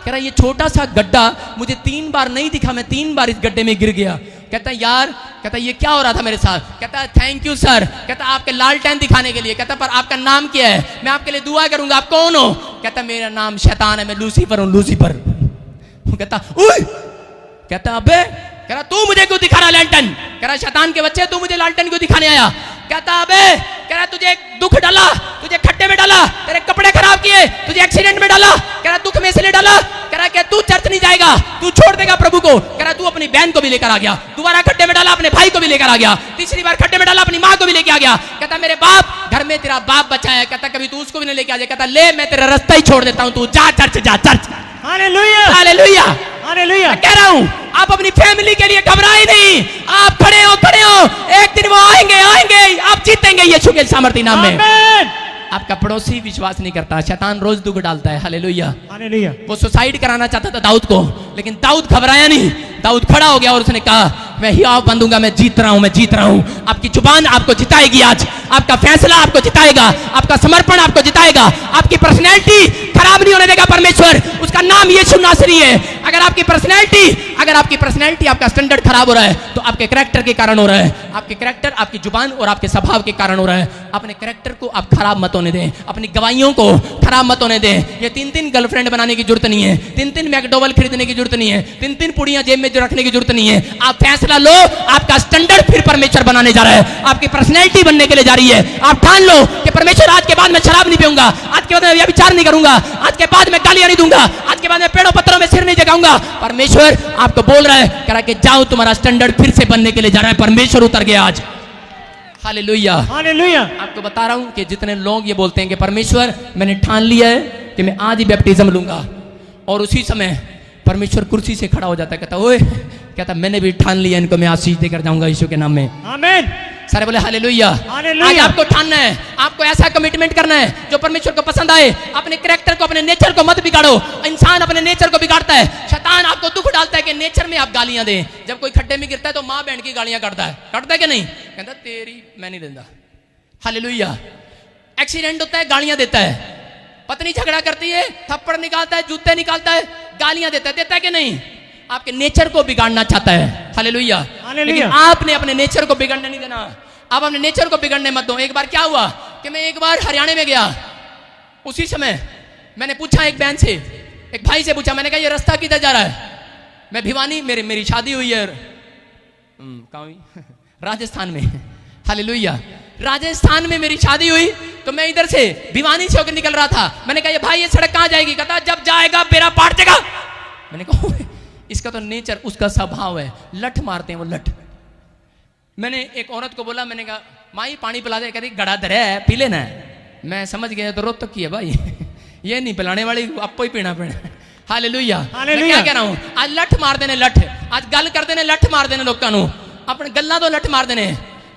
कह रहा ये छोटा सा गड्ढा मुझे 3 बार नहीं दिखा, मैं 3 बार इस गड्ढे में गिर गया। कहता यार, कहता ये क्या हो रहा था मेरे साथ। कहता थैंक यू सर, कहता आपके लालटेन दिखाने के लिए। कहता पर आपका नाम क्या है, मैं आपके लिए दुआ करूंगा, आप कौन हो। कहता मेरा नाम शैतान है, मैं लूसीफर हूं, लूसीफर। कहता उई, कहता अबे, कह रहा तू मुझे क्यों दिखा रहा लालटेन। कह रहा शैतान के बच्चे तू मुझे लालटेन क्यों दिखाने आया। कहता अबे, कह रहा तुझे दुख डाला, तुझे खड्डे में डाला, तेरे कपड़े खराब किए, तुझे एक्सीडेंट में डाला। कह रहा दुख में इसलिए डाला, कह रहा कि तू चर्च नहीं जाएगा, तू छोड़ देगा प्रभु को। कह रहा तू अपनी बहन को भी लेकर आ गया, दोबारा खड्डे में डाला, अपने भाई को भी लेकर आ गया, तीसरी बार खड्डे में डाला, अपनी माँ को भी लेकर आ गया। कहता मेरे बाप, घर में तेरा बाप बचा है। कहता कभी तू उसको भी नहीं लेके आ जाए। कहता ले मैं तेरा रास्ता ही छोड़ देता हूँ, तू जा चर्च जा, चर्च। Hallelujah, hallelujah, hallelujah. कह रहा हूं आप अपनी फैमिली के लिए घबराए नहीं, आप खड़े हो, खड़े हो, एक दिन वो आएंगे, आएंगे, आप जीतेंगे यीशु के सामर्थ्य नाम में। आमीन। आपका पड़ोसी विश्वास नहीं करता, शैतान रोज दुख डालता है। हालेलुया। हालेलुया। वो सुसाइड कराना चाहता था दाऊद को, लेकिन दाऊद घबराया नहीं। दाऊद खड़ा हो गया और उसने कहा मैं हियाव बंधूंगा, मैं जीत रहा हूं, मैं जीत रहा हूं। आपकी जुबान आपको जिताएगी आज, आपका फैसला आपको जिताएगा, आपका समर्पण आपको जिताएगा। आपकी पर्सनैलिटी खराब नहीं होने देगा परमेश्वर, उसका नाम यीशु नासरी है। अगर आपकी पर्सनैलिटी आपका स्टैंडर्ड खराब हो रहा है तो आपके कैरेक्टर के कारण हो रहा है। आपके कैरेक्टर, आपकी जुबान और आपके स्वभाव के कारण हो रहा है। अपने कैरेक्टर को आप खराब मत होने दें, अपनी गवाहियों को खराब मत होने दें। ये 3-3 गर्लफ्रेंड बनाने की जरूरत नहीं है, 3-3 मैकडोवेल खरीदने की जरूरत नहीं है, 3-3 पुड़ियां जेब में रखने की जरूरत नहीं है। आप फैसला लो, आपका स्टैंडर्ड फिर परमेश्वर बनाने जा रहा है, आपकी पर्सनैलिटी बनने के लिए जा रही है। आप ठान लो कि परमेश्वर आज के बाद मैं शराब नहीं पीऊंगा, आज के बाद मैं व्यभिचार नहीं करूंगा, आज के बाद मैं गालियां नहीं दूंगा, आज के बाद मैं पेड़ों पत्थरों में सिर नहीं जगाऊंगा। परमेश्वर आपको बोल रहा है, कह रहा है कि जाओ, तुम्हारा स्टैंडर्ड फिर से बनने के लिए जा रहा है। परमेश्वर उतर गया आज। Hallelujah, hallelujah. आपको बता रहा हूं कि जितने लोग ये बोलते हैं कि परमेश्वर मैंने ठान लिया है कि मैं आज ही बैप्टिज्म लूंगा, और उसी समय परमेश्वर कुर्सी से खड़ा हो जाता है, कहता ओए, कहता मैंने भी ठान लिया, इनको मैं आशीष देकर जाऊंगा यीशु के नाम में। आमीन। सारे बोले हालेलुया। हालेलुया। आज आपको ठानना है, आपको ऐसा कमिटमेंट करना है जो परमेश्वर को पसंद आए। अपने कैरेक्टर को, अपने नेचर को मत बिगाड़ो। इंसान अपने नेचर को बिगाड़ता है, शैतान आपको दुख डालता है कि नेचर में आप गालियां दें। जब कोई खड्डे में गिरता है तो माँ बहन की गालियां काटता है कि नहीं, कहता तेरी मैं नहीं देता। हालेलुया। एक्सीडेंट होता है, गालियां देता है, पत्नी झगड़ा करती है, थप्पड़ निकालता है, जूते निकालता है, गालियां देता है कि नहीं। आपके नेचर को बिगाड़ना चाहता है। हालेलुया। लेकिन आपने अपने नेचर को बिगड़ने नहीं देना, आप अपने नेचर को बिगड़ने मत दो। एक बार क्या हुआ कि मैं एक बार हरियाणा में गया, उसी समय मैंने पूछा एक बहन से, एक भाई से पूछा, मैंने कहा ये रास्ता किधर जा रहा है। मैं भिवानी, मेरी शादी हुई है कहाँ हुई, राजस्थान में। हालेलुया। राजस्थान में मेरी शादी हुई तो मैं इधर से भिवानी से होकर निकल रहा था। मैंने कहा ये भाई ये सड़क कहाँ जाएगी। कहता जब जाएगा बेड़ा पाट देगा। मैंने कहा इसका तो नेचर, उसका स्वभाव है, लठ मारते हैं वो, लठ। मैंने एक औरत को बोला, मैंने कहा माई पानी पिला दे। कहती गड़ा धरे है, पी लेना। मैं समझ गया तो रोहतक की है भाई, ये नहीं पिलाने वाली, आपको ही पीना पड़े। हालेलुया। मैं क्या कह रहा हूं, आज लठ मार देने, लठ, आज गल कर देने, लठ मार देने लोगों को, अपने गल्ला तो लठ मार देने।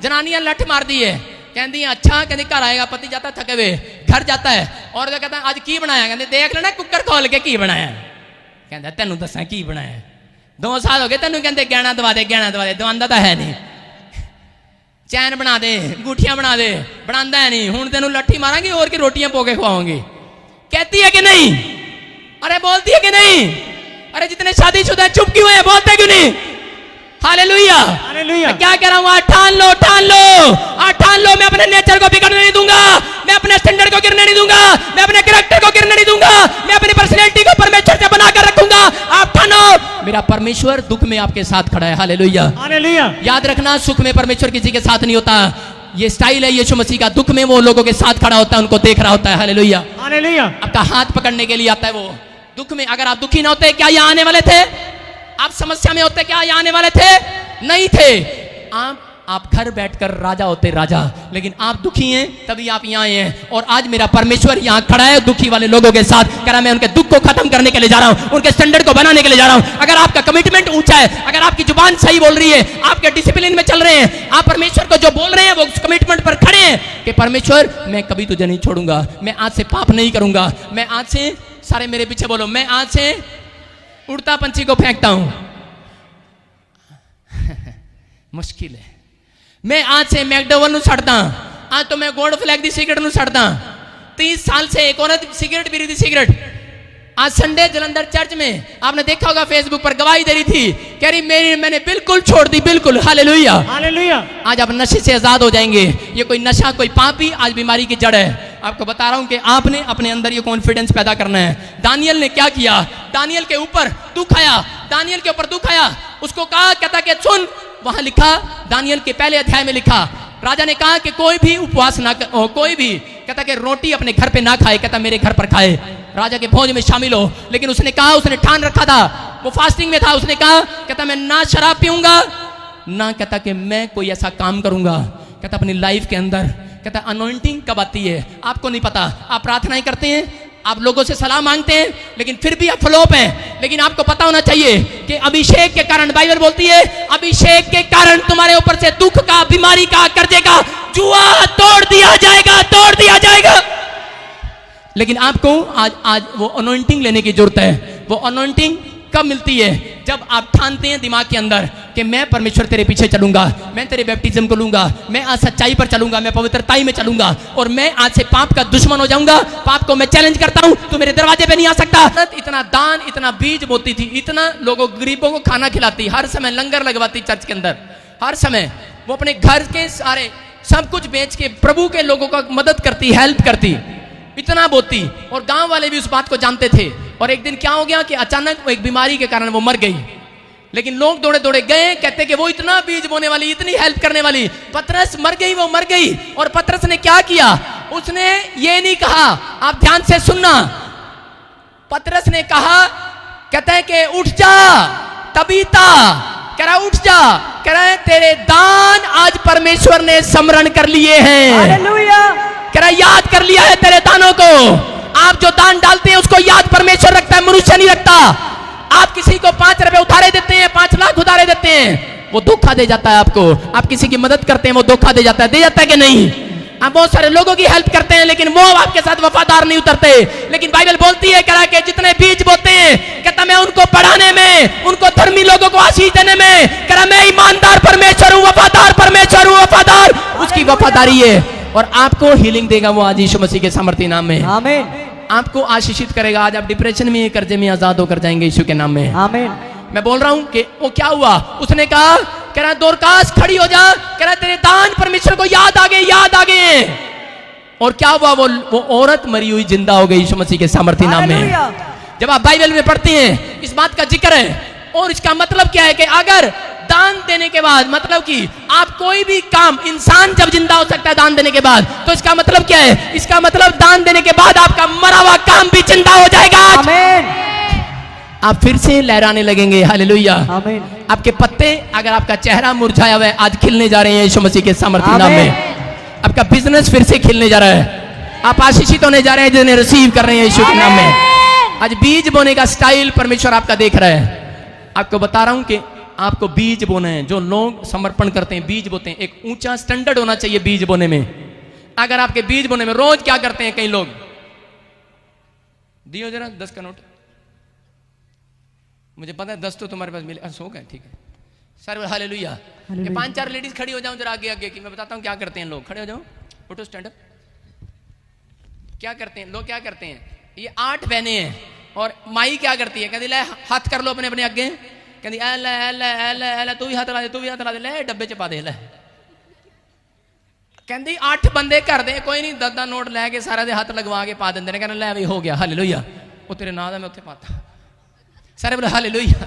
जनानियां लठ मार दी है, कहती है अच्छा, कहती घर आएगा, पति जाता है थके हुए, घर जाता है और जो कहता है आज की बनाया, कहते देख लेना कुकर खोल के की बनाया, कहता तेन दसा की बनाया, 2 साल हो गए तेन कहते गहना दवा दे, गहना दवा दे, दवांदा तो है नहीं, चैन बना दे, अंगूठियां बना दे, बनांदा है नहीं, हूं तेन लट्ठी मारांगी और की रोटियां पोके खवाऊंगी, कहती है कि नहीं? अरे बोलती है कि नहीं? अरे जितने शादीशुदा चुप क्यों है, बोलते क्यों नहीं? Hallelujah, hallelujah. क्या कह रहा हूं, आज ठान लो, ठान लो, आज ठान लो, मैं अपने नेचर को बिगड़ने नहीं दूंगा, मैं अपने स्टैंडर्ड को गिरने नहीं दूंगा, मैं अपने कैरेक्टर को गिरने नहीं दूंगा, मैं अपनी पर्सनैलिटी को परमेश्वर से बनाकर रखूंगा। आप ठानो, मेरा परमेश्वर दुख में आपके साथ खड़ा है। Hallelujah, hallelujah. याद रखना, सुख में परमेश्वर किसी के साथ नहीं होता, ये स्टाइल है यीशु मसीह का, दुख में वो लोगों के साथ खड़ा होता है, उनको देख रहा होता है। Hallelujah, hallelujah. आपका हाथ पकड़ने के लिए आता है वो। दुख में अगर आप दुखी ना होते, क्या यहाँ आने वाले थे? आप समस्या में होते, क्या यहाँ आने वाले थे? नहीं थे। आप घर बैठकर राजा होते, राजा, लेकिन आप दुखी हैं तभी आप यहाँ आए हैं। और आज मेरा परमेश्वर यहाँ खड़ा है दुखी वाले लोगों के साथ, कह रहा मैं उनके दुख को खत्म करने के लिए जा रहा हूँ, उनके स्टैंडर्ड को बनाने के लिए जा रहा हूँ। अगर आपका कमिटमेंट ऊंचा है, अगर आपकी जुबान सही बोल रही है, आपके डिसिप्लिन में चल रहे हैं, आप परमेश्वर को जो बोल रहे हैं वो उस कमिटमेंट पर खड़े हैं कि परमेश्वर मैं कभी तुझे नहीं छोड़ूंगा, मैं आज से पाप नहीं करूंगा, मैं आज से, सारे मेरे पीछे बोलो, मैं आज से उड़ता पंछी को फेंकता हूं। मुश्किल है। मैं आज से मैकडोवल नु छड़दा, आज तो मैं गोल्ड फ्लैग दी सिगरेट नु छड़दा। 30 साल से एक औरत सिगरेट पी रही थी, सिगरेट। आज संडे जलंधर चर्च में आपने देखा होगा, फेसबुक पर गवाही दे रही थी, कह रही मैंने बिल्कुल छोड़ दी, बिल्कुल। Hallelujah, hallelujah. आज आप नशे से आजाद हो जाएंगे। ये कोई नशा, कोई पाप ही आज बीमारी की जड़ है। आपको बता रहा हूं कि आपने अपने अंदर ये कॉन्फिडेंस पैदा करना है। दानियल ने क्या किया? दानियल के ऊपर दुख आया, दानियल के ऊपर दुख आया, उसको कहा, कहता कि सुन, वहां लिखा, दानियल के पहले अध्याय में लिखा, राजा ने कहा कि कोई भी उपवास ना कर, कोई भी, कहता कि रोटी अपने घर पे ना खाए, कहता मेरे घर पर खाए, राजा के भोज में शामिल हो। लेकिन उसने कहा, उसने ठान रखा था, वो फास्टिंग में था, उसने कहा, कहता मैं ना शराब पीऊंगा, ना कहता कि मैं कोई ऐसा काम करूंगा, कहता अपनी लाइफ के अंदर, कहता अनॉइंटिंग कब आती है आपको नहीं पता। आप प्रार्थनाएं करते हैं, आप लोगों से सलाह मांगते हैं, लेकिन फिर भी आप फ्लॉप हैं। लेकिन आपको पता होना चाहिए कि अभिषेक के कारण, बाइबल बोलती है, अभिषेक के कारण तुम्हारे ऊपर से दुख का, बीमारी का, कर्जे का जुआ तोड़ दिया जाएगा, तोड़ दिया जाएगा। लेकिन आपको आज वो अनॉइंटिंग लेने की जरूरत है। वो अनॉइंटिंग कब मिलती है? जब आप ठानते हैं दिमाग के अंदर कि मैं परमेश्वर तेरे पीछे चलूंगा, मैं तेरे बैप्टिज्म को लूंगा, मैं आज सच्चाई पर चलूंगा, मैं पवित्रताई में चलूंगा, और मैं आज से पाप का दुश्मन हो जाऊंगा, पाप को मैं चैलेंज करता हूं, तू मेरे दरवाजे पे नहीं आ सकता। इतना दान, इतना बीज बोती थी, इतना लोगों गरीबों को खाना खिलाती, हर समय लंगर लगवाती चर्च के अंदर, हर समय वो अपने घर के सारे सब कुछ बेच के प्रभु के लोगों का मदद करती, हेल्प करती, इतना बोती। और गांव वाले भी उस बात को जानते थे। और एक दिन क्या हो गया कि अचानक वो एक बीमारी के कारण वो मर गई। लेकिन लोग दौड़े दौड़े गए, कहते कि वो इतना बीज बोने वाली, इतनी हेल्प करने वाली, पतरस मर गई, वो मर गई। और पतरस ने क्या किया? उसने ये नहीं कहा, आप ध्यान से सुनना, पतरस ने कहा, कहता है कि उठ जा तबीता, कह रहा उठ जा, कह रहा है तेरे दान आज परमेश्वर ने स्मरण कर लिए हैं। हालेलुया। कह रहा याद कर लिया है तेरे दानों को। आप जो दान डालते हैं उसको याद परमेश्वर रखता है, मनुष्य नहीं रखता। आप किसी को 5 रुपए उधारे देते हैं, 5 लाख उधारे देते हैं, वो धोखा दे जाता है आपको। आप किसी की मदद करते हैं, वो धोखा दे जाता है, दे जाता है कि नहीं? आप बहुत सारे लोगों की हेल्प करते हैं, लेकिन वो आपके साथ वफादार नहीं उतरते। लेकिन बाइबल बोलती है, कह रहा कि जितने बीज बोते हैं, कहता मैं उनको पढ़ाने में, उनको धर्मी लोगों को आशीष देने में, कह रहा मैं ईमानदार परमेश्वर हूं, वफादार परमेश्वर हूं, वफादार उसकी वफादारी है। और आपको हीलिंग देगा वो आज यीशु मसीह के सामर्थी नाम में। आमीन। आपको आशीषित करेगा। आज आप डिप्रेशन में, कर्जे में आजाद होकर जाएंगे यीशु के नाम में। आमीन। मैं बोल रहा हूं कि वो क्या हुआ, उसने कहा, कह रहा दोरकास खड़ी हो जा, कह रहा तेरे दान परमेश्वर को याद आ गए, याद आ गए। और क्या हुआ, वो औरत मरी हुई जिंदा हो गई यीशु मसीह के सामर्थी नाम में। जब आप बाइबल में पढ़ते हैं इस बात का जिक्र है। और इसका मतलब क्या है कि अगर दान देने के बाद, मतलब कि आप कोई भी काम, इंसान जब जिंदा हो सकता है दान देने के बाद, तो इसका मतलब क्या है? इसका मतलब दान देने के बाद आपका मरा हुआ काम भी जिंदा हो जाएगा। आमीन। आप फिर से लहराने लगेंगे। हालेलुया। आमीन। आपके पत्ते, अगर आपका चेहरा मुरझाया हुआ है, आज खिलने जा रहे हैं यीशु मसीह के सामर्थी नाम में। आपका बिजनेस फिर से खिलने जा रहा है। आप आशीषित होने जा रहे हैं जिन्हें रिसीव कर रहे हैं यीशु के नाम में। आज बीज बोने का स्टाइल परमेश्वर आपका देख रहा है। आपको बता रहा हूं कि आपको बीज बोना है। जो लोग समर्पण करते हैं, बीज बोते हैं, एक ऊंचा स्टैंडर्ड होना चाहिए बीज बोने में। अगर आपके बीज बोने में रोज क्या करते हैं कई लोग, दियो जरा 10 का नोट, मुझे पता है 10 तो तुम्हारे पास मिले, 100 का, ठीक है सर, हालेलुया। ये 5-4 लेडीज खड़ी हो जाओ जरा आगे आगे की, मैं बताता हूं क्या करते हैं लोग, खड़े हो जाओ, फोटो स्टैंड अप। क्या करते हैं लोग, क्या करते हैं, ये 8 बहनें हैं और माई क्या करती है, कहती ले हाथ कर लो अपने अपने आगे, कहती एल तू भी हाथ ला दे, तू भी हाथ ला दे, ले डब्बे च पा दे, ले कहती 8 बंदे कर दे, कोई नहीं 10 नोट लैके सारे दे हाथ लगवा के पा देंगे ने, कहना ले भाई हो गया हालेलुया, वो तेरे नाम है मैं उत्थे पाता, सारे बोले हालेलुया,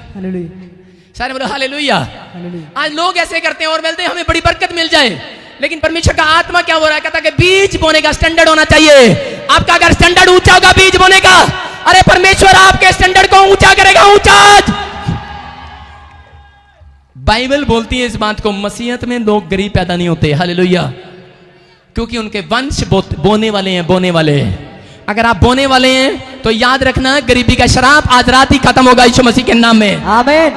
सारे बोले हालेलुया। आज लोग ऐसे करते हैं और मिलते हैं हमें बड़ी बरकत मिल जाए, लेकिन परमेश्वर का आत्मा क्या हो रहा है, कहता है कि बीज बोने का स्टैंडर्ड होना चाहिए। आपका अगर स्टैंडर्ड ऊंचा होगा बीज बोने का, अरे परमेश्वर आपके स्टैंडर्ड को ऊंचा करेगा, ऊंचा। बाइबल बोलती है इस बात को, मसीहत में लोग गरीब पैदा नहीं होते, हालेलुया, क्योंकि उनके वंश बोने वाले हैं, बोने वाले। अगर आप बोने वाले हैं तो याद रखना गरीबी का शराब आज रात ही खत्म होगा यीशु मसीह के नाम में, आमीन।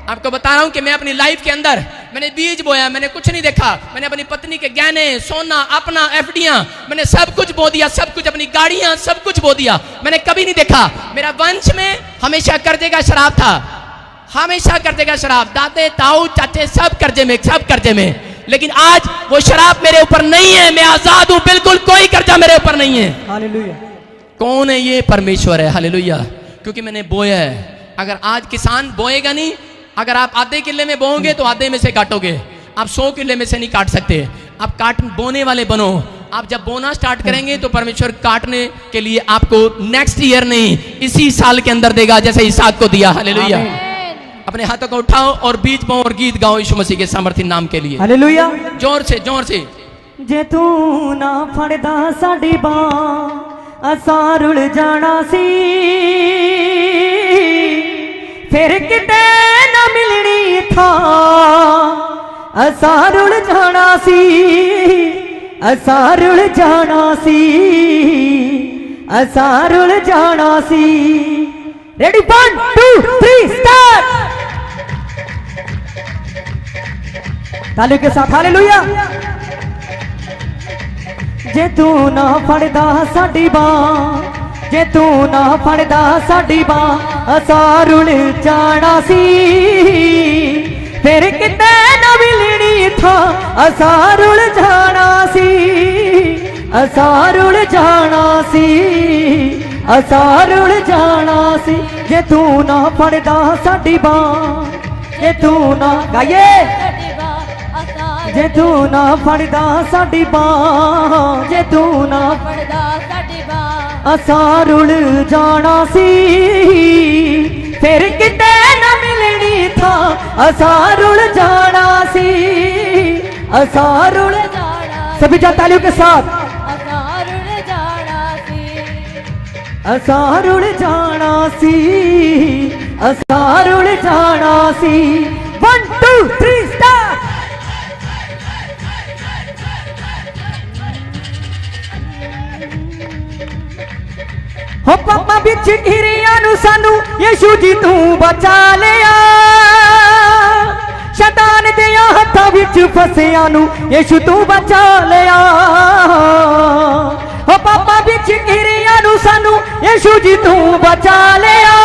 आपको बता रहा हूं कि मैं अपनी लाइफ के अंदर मैंने बीज बोया, मैंने कुछ नहीं देखा, मैंने अपनी पत्नी के गहने, सोना, अपना एफडियां, मैंने सब कुछ बो दिया, सब कुछ, अपनी गाड़ियां, सब कुछ बो दिया, मैंने कभी नहीं देखा। मेरा वंश में हमेशा कर्जे का शराब था, हमेशा कर्जे का शराब, दादे ताऊ चाचे सब कर्जे में, सब कर्जे में। लेकिन आज वो शराब मेरे ऊपर नहीं है, मैं आजाद हूं, बिल्कुल कोई कर्जा मेरे ऊपर नहीं है, हालेलुया। कौन है ये? परमेश्वर है, हालेलुया, क्योंकि मैंने बोया है। अगर आज किसान बोएगा नहीं, अगर आप आधे किले में बोओगे तो आधे में से काटोगे, आप 100 किले में से नहीं काट सकते। आप बोने वाले बनो। आप जब बोना स्टार्ट करेंगे तो परमेश्वर काटने के लिए आपको नेक्स्ट ईयर नहीं, इसी साल के अंदर देगा, जैसे इसहाक को दिया, हालेलुया। अपने हाथों को उठाओ और बीज बोओ और गीत गाओ यीशु मसीह के सामर्थ्य नाम के लिए, हालेलुया, जोर से, जोर से। जे तू ना फड़दा साडी बां असां रुल जाना सी, फिर किते ना मिलनी था, असां रुल जाना सी, असां रुल जाना सी, असां रुल जाना सी। Ready 1 2 3 start. ताली के साथ हालेलुया। जे तू ना फड़दा साडी बां, जे तू ना फड़दा साडी बां असां रुल जाना सी, फिर किते ना मिलनी था, असां रुल जाना सी, असां रुल जाना सी, असां रुल जाना सी। जे तू ना फड़दा साडी बां, जे तू ना गाइए, जे तू ना फड़दा साडी बां, जे तू ना फड़दा साडी बां असां रुल जाना सी, फिर किते ना मिलनी था, असां रुल जाना सी, असां रुल जाना। सभी जा तालियों के साथ, असां रुल जाना सी, असां रुल जाना सी, असां रुल जाना सी। 1 2 3 स्टार्ट। हो पापा बिच घिरिया नु सानू यीशु जी तू बचा लिया, शैतान दे हत्थां विच फसिया नु यीशु तू बचा लिया। हो पापा बिच घिरिया नु सानू यीशु जी तू बचा लिया,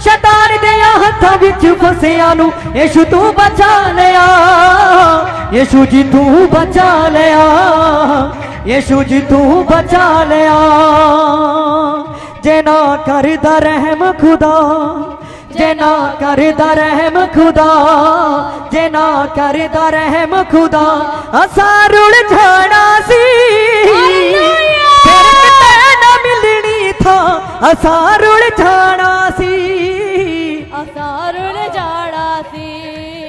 शैतान दे हत्थां विच फसिया नु यीशु तू बचा लिया, यीशु जी तू बचा लिया, यीशु जी तू बचा लिया। जे ना करदा रहम खुदा, जे ना करदा रहम खुदा, जे ना करदा रहम खुदा असां रुल जाना सी, फिर किते ना मिलनी था, असां रुल जाना सी, असां रुल जाना सी।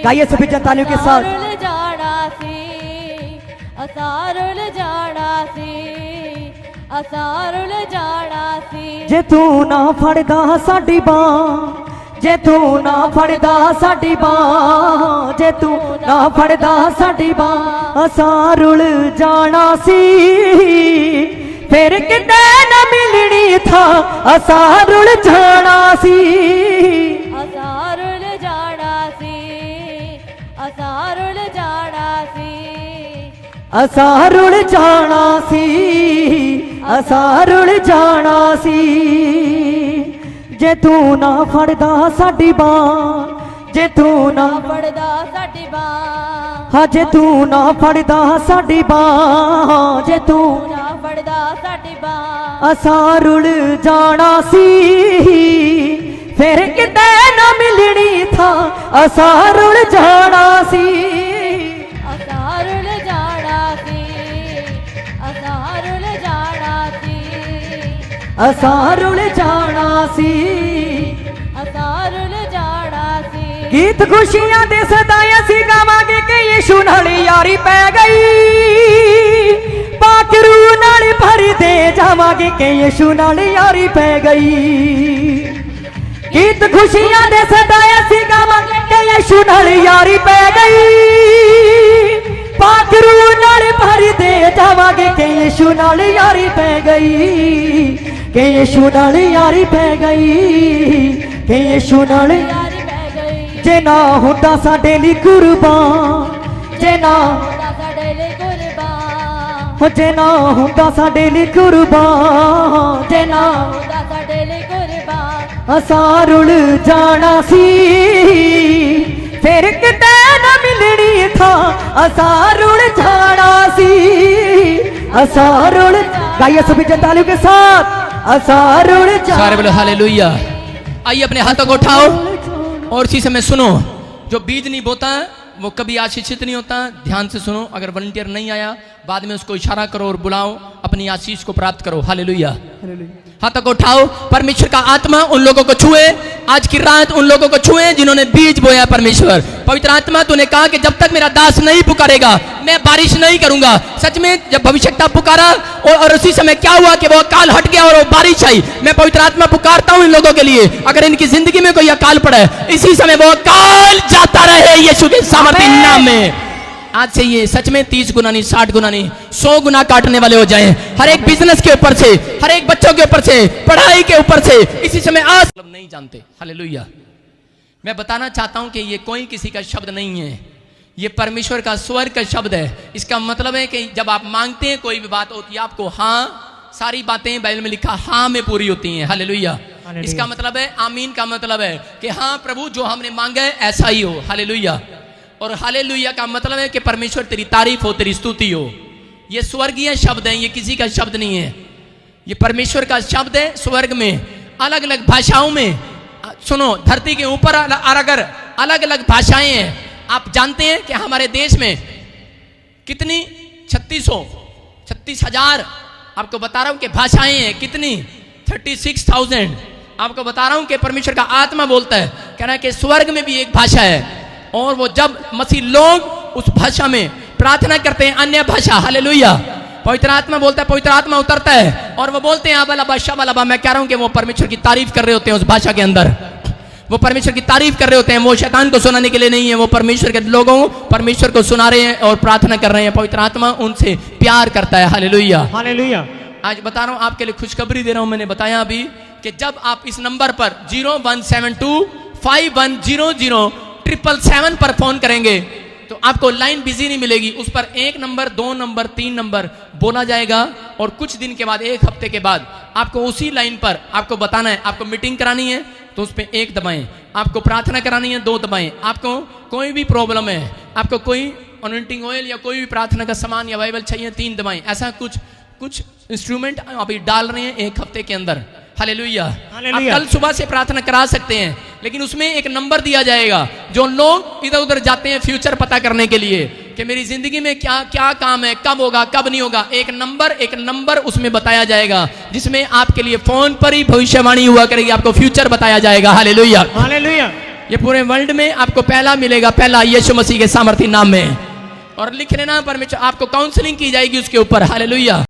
गाइए सभी जनतालियों के साथ, रुल जाना सी, असां रुल जाना सी, असां रुल जाना सी। जे तू ना फड़दा साडी बां, जे तू ना फड़दा साडी बां, जे तू ना फड़दा साडी बां असां रुल जाना सी, फिर किते ना मिलनी था, असां रुल जाना सी, असां रुल जाना सी, असां रुल जाना सी, ਅਸਾਂ ਰੁਲ ਜਾਣਾ ਸੀ, ਅਸਾਂ ਰੁਲ ਜਾਣਾ ਸੀ, ਜੇ ਤੂੰ ਨਾ ਫੜਦਾ ਸਾਡੀ ਬਾਂਹ, ਜੇ ਤੂੰ ਨਾ ਫੜਦਾ ਸਾਡੀ ਬਾਂਹ, ਹਾਂ ਜੇ ਤੂੰ ਨਾ ਫੜਦਾ ਸਾਡੀ ਬਾਂਹ, ਜੇ ਤੂੰ ਨਾ ਫੜਦਾ ਸਾਡੀ ਬਾਂਹ, ਅਸਾਂ ਰੁਲ ਜਾਣਾ ਸੀ, ਫਿਰ ਕਿਤੇ ਨਾ ਮਿਲਣੀ ਥਾਂ, ਅਸਾਂ ਰੁਲ ਜਾਣਾ ਸੀ, ਅਸਾਂ ਰੁਲ ਜਾਣਾ ਸੀ, ਅਸਾਂ ਰੁਲ ਜਾਣਾ ਸੀ, ਅਸਾਂ ਰੁਲ ਜਾਣਾ ਸੀ। ਅਸਾਂ ਰੁਲ ਜਾਣਾ ਸੀ। ਗੀਤ ਖੁਸ਼ੀਆਂ ਦੇ ਸਦਾ ਅਸੀਂ ਗਾਵਾਂਗੇ ਕਿ ਯਿਸੂ ਨਾਲ ਯਾਰੀ ਪੈ ਗਈ, ਪਾਕ ਰੂਹ ਨਾਲ ਭਰ ਦੇ ਜਾਵਾਂਗੇ ਕਿ ਯਿਸੂ ਨਾਲ ਯਾਰੀ ਪੈ ਗਈ। ਗੀਤ ਖੁਸ਼ੀਆਂ ਦੇ ਸਦਾ ਅਸੀਂ ਗਾਵਾਂਗੇ ਕਿ ਯਿਸੂ ਨਾਲ ਯਾਰੀ ਪੈ ਗਈ, ਪਾਕ ਰੂਹ ਨਾਲ ਭਰ ਦੇ ਜਾਵਾਂਗੇ ਕਿ ਯਿਸੂ ਨਾਲ ਯਾਰੀ ਪੈ ਗਈ, ਕਿ ਯਿਸੂ ਨਾਲ ਯਾਰੀ ਪੈ ਗਈ, ਕਿ ਯਿਸੂ ਨਾਲ ਯਾਰੀ ਪੈ ਗਈ। ਜੇ ਨਾ ਹੁੰਦਾ ਸਾਡੇ ਲਈ ਕੁਰਬਾਨ, ਜੇ ਨਾ ਹੁੰਦਾ ਸਾਡੇ ਲਈ ਕੁਰਬਾਨ, ਹੋ ਜੇ ਨਾ ਹੁੰਦਾ ਸਾਡੇ ਲਈ ਕੁਰਬਾਨ, ਜੇ ਨਾ ਹੁੰਦਾ ਸਾਡੇ ਲਈ ਕੁਰਬਾਨ, ਅਸਾਂ ਰੁਲ ਜਾਣਾ ਸੀ, ਫਿਰ ਕਿਤੇ ਨਾ ਮਿਲਣੀ ਥਾਂ, ਅਸਾਂ ਰੁਲ ਜਾਣਾ ਸੀ, ਅਸਾਂ ਰੁਲ गाइए सभी जनतालियों के साथ, असां रुल सारे बोलो हालेलुया। आइए अपने हाथों को उठाओ और इसी समय सुनो, जो बीज नहीं बोता वो कभी आशीषित नहीं होता। ध्यान से सुनो, अगर वॉलंटियर नहीं आया बाद में उसको इशारा करो और बुलाओ, अपनी आशीष को प्राप्त करो। हालेलुया। हाथों को उठाओ, परमेश्वर का आत्मा उन लोगों को छुए, आज की रात उन लोगों को छुए जिन्होंने बीज बोया। परमेश्वर पवित्र आत्मा तूने कहा कि जब तक मेरा दास नहीं पुकारेगा मैं बारिश नहीं करूंगा। सच में जब भविष्यता पुकारा और उसी समय क्या हुआ कि वो अकाल हट गया और वो बारिश आई। मैं पवित्र आत्मा पुकारता हूं इन लोगों के लिए, अगर इनकी जिंदगी में कोई अकाल पड़े इसी समय वो अकाल जाता रहे यीशु के सामर्थ्य नाम में। आज से ये सच में 30 गुना नहीं, 60 गुना नहीं, 100 गुना काटने वाले हो जाएं। हर एक बिजनेस के ऊपर से, हर एक बच्चों के ऊपर से, पढ़ाई के ऊपर से इसी समय आज नहीं जानते। हालेलुया। मैं बताना चाहता हूं कि ये कोई किसी का शब्द नहीं है, ये परमेश्वर का स्वर का शब्द है। इसका मतलब है कि जब आप मांगते हैं कोई भी बात होती है आपको हाँ, सारी बातें बाइबल में लिखा हाँ में पूरी होती हैं। हालेलुया। इसका मतलब है आमीन का मतलब है कि हाँ प्रभु जो हमने मांगा है ऐसा ही हो। हालेलुया। और हालेलुया का मतलब है कि परमेश्वर तेरी तारीफ हो, तेरी स्तुति हो। ये स्वर्गीय शब्द है, ये किसी का शब्द नहीं है, ये परमेश्वर का शब्द है। स्वर्ग में अलग अलग भाषाओं में, सुनो, धरती के ऊपर अगर अलग अलग भाषाएं हैं। आप जानते हैं कि हमारे देश में कितनी 36,000 आपको बता रहा हूं कि भाषाएं हैं कितनी, 36,000 आपको बता रहा हूं कि परमेश्वर का आत्मा बोलता है, कह रहा है कि स्वर्ग में भी एक भाषा है और वो जब मसीह लोग उस भाषा में प्रार्थना करते हैं, अन्य भाषा, हालेलुया, पवित्र आत्मा बोलता है, पवित्र आत्मा उतरता है और वो बोलते हैं अबलबा शबलबा। मैं कह रहा हूं कि वो परमेश्वर की तारीफ कर रहे होते हैं उस भाषा के अंदर, वो परमेश्वर की तारीफ कर रहे होते हैं। वो शैतान को सुनाने के लिए नहीं है, वो परमेश्वर के लोगों परमेश्वर को सुना रहे हैं और प्रार्थना कर रहे हैं। पवित्र आत्मा उनसे प्यार करता है। हालेलुया। हालेलुया। आज बता रहा हूं आपके लिए खुशखबरी दे रहा हूं, मैंने बताया अभी कि जब आप इस नंबर पर 0172510077 पर फोन करेंगे तो आपको लाइन बिजी नहीं मिलेगी, उस पर 1 नंबर 2 नंबर 3 नंबर बोला जाएगा और कुछ दिन के बाद, 1 हफ्ते के बाद आपको उसी लाइन पर आपको बताना है, आपको मीटिंग करानी है तो उस पर 1 दबाएं, आपको प्रार्थना करानी है 2 दबाएं, आपको कोई भी प्रॉब्लम है, आपको कोई अनॉइंटिंग ऑयल या कोई भी प्रार्थना का सामान या बाइबल चाहिए 3 दबाएं। ऐसा कुछ इंस्ट्रूमेंट अभी डाल रहे हैं 1 हफ्ते के अंदर। हालेलुया। आप कल सुबह से प्रार्थना करा सकते हैं, लेकिन उसमें एक नंबर दिया जाएगा जो लोग इधर उधर जाते हैं फ्यूचर पता करने के लिए कि मेरी जिंदगी में क्या क्या काम है, कब होगा कब नहीं होगा। एक नंबर उसमें बताया जाएगा जिसमें आपके लिए फोन पर ही भविष्यवाणी हुआ करेगी, आपको फ्यूचर बताया जाएगा। हालेलुया। हालेलुया। ये पूरे वर्ल्ड में आपको पहला मिलेगा, पहला यीशु मसीह के सामर्थ्य नाम में। और लिख लेना, परमेश्वर आपको काउंसलिंग की जाएगी उसके ऊपर। हालेलुया।